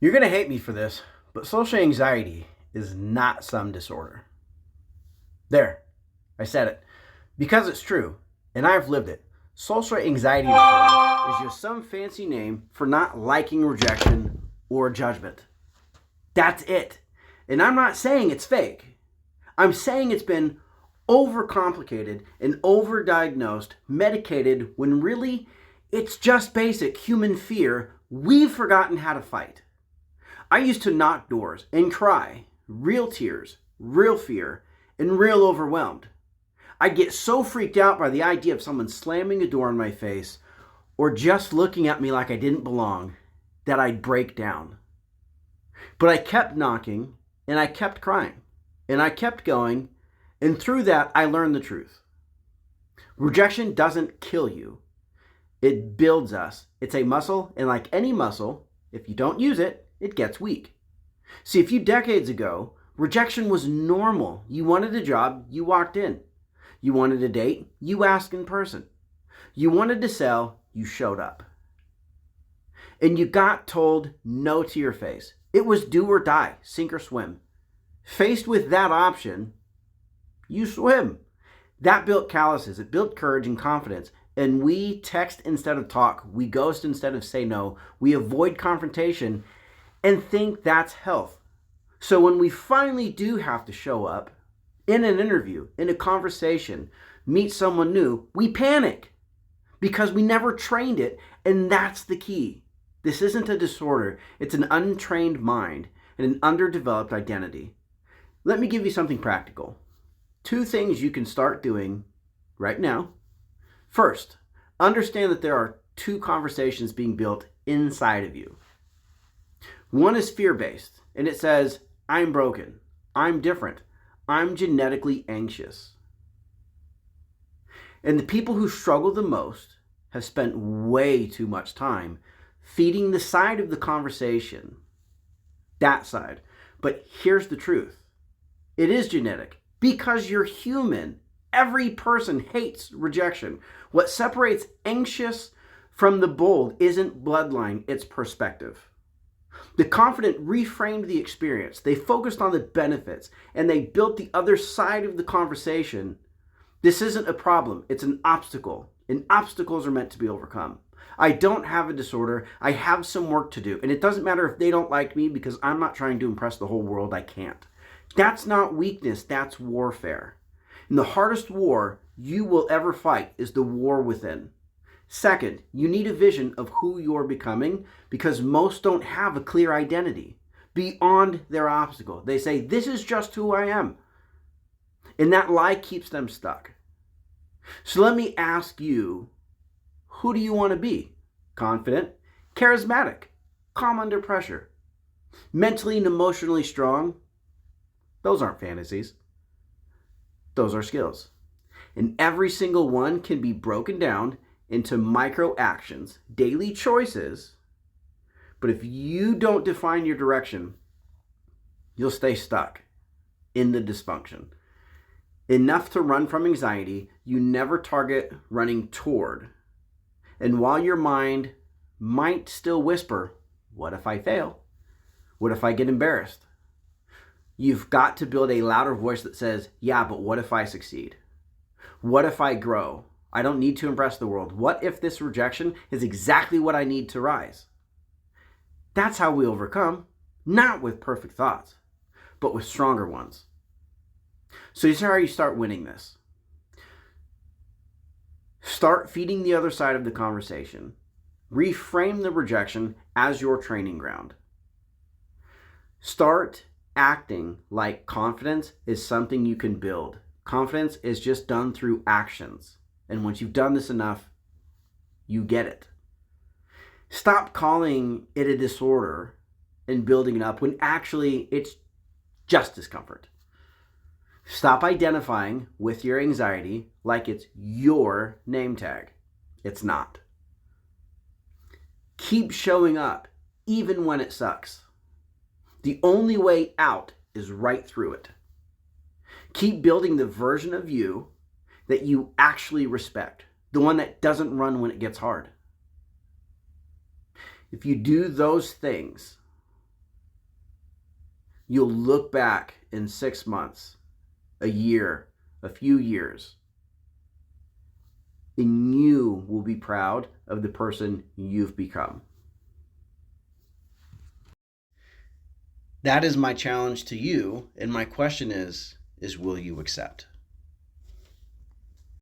You're going to hate me for this, but social anxiety is not some disorder. There, I said it. Because it's true, and I've lived it. Social anxiety disorder is just some fancy name for not liking rejection or judgment. That's it. And I'm not saying it's fake. I'm saying it's been overcomplicated and overdiagnosed, medicated, when really it's just basic human fear we've forgotten how to fight. I used to knock doors and cry, real tears, real fear, and real overwhelmed. I'd get so freaked out by the idea of someone slamming a door in my face or just looking at me like I didn't belong that I'd break down. But I kept knocking and I kept crying and I kept going, and through that I learned the truth. Rejection doesn't kill you. It builds us. It's a muscle, and like any muscle, if you don't use it, it gets weak. See, a few decades ago, rejection was normal. You wanted a job, you walked in. You wanted a date, you asked in person. You wanted to sell, you showed up. And you got told no to your face. It was do or die, sink or swim. Faced with that option, you swim. That built calluses, it built courage and confidence. And we text instead of talk, we ghost instead of say no, we avoid confrontation and think that's health. So when we finally do have to show up in an interview, in a conversation, meet someone new, we panic because we never trained it, and that's the key. This isn't a disorder, it's an untrained mind and an underdeveloped identity. Let me give you something practical. 2 things you can start doing right now. First, understand that there are 2 conversations being built inside of you. One is fear-based, and it says, I'm broken, I'm different, I'm genetically anxious. And the people who struggle the most have spent way too much time feeding the side of the conversation, that side. But here's the truth. It is genetic because you're human. Every person hates rejection. What separates anxious from the bold isn't bloodline, it's perspective. The confident reframed the experience. They focused on the benefits and they built the other side of the conversation. This isn't a problem, it's an obstacle. And obstacles are meant to be overcome. I don't have a disorder. I have some work to do. And it doesn't matter if they don't like me because I'm not trying to impress the whole world. I can't. That's not weakness, that's warfare. And the hardest war you will ever fight is the war within. Second, you need a vision of who you're becoming because most don't have a clear identity beyond their obstacle. They say, this is just who I am. And that lie keeps them stuck. So let me ask you, who do you want to be? Confident, charismatic, calm under pressure, mentally and emotionally strong? Those aren't fantasies. Those are skills. And every single one can be broken down into micro actions, daily choices. But if you don't define your direction, you'll stay stuck in the dysfunction. Enough to run from anxiety, you never target running toward. And while your mind might still whisper, what if I fail? What if I get embarrassed? You've got to build a louder voice that says, yeah, but what if I succeed? What if I grow? I don't need to impress the world. What if this rejection is exactly what I need to rise? That's how we overcome, not with perfect thoughts, but with stronger ones. So here's how you start winning this. Start feeding the other side of the conversation. Reframe the rejection as your training ground. Start acting like confidence is something you can build. Confidence is just done through actions. And once you've done this enough, you get it. Stop calling it a disorder and building it up when actually it's just discomfort. Stop identifying with your anxiety like it's your name tag. It's not. Keep showing up even when it sucks. The only way out is right through it. Keep building the version of you that you actually respect, the one that doesn't run when it gets hard. If you do those things, You'll look back in 6 months, a year, a few years, and you will be proud of the person you've become. That is my challenge to you, and my question is will you accept?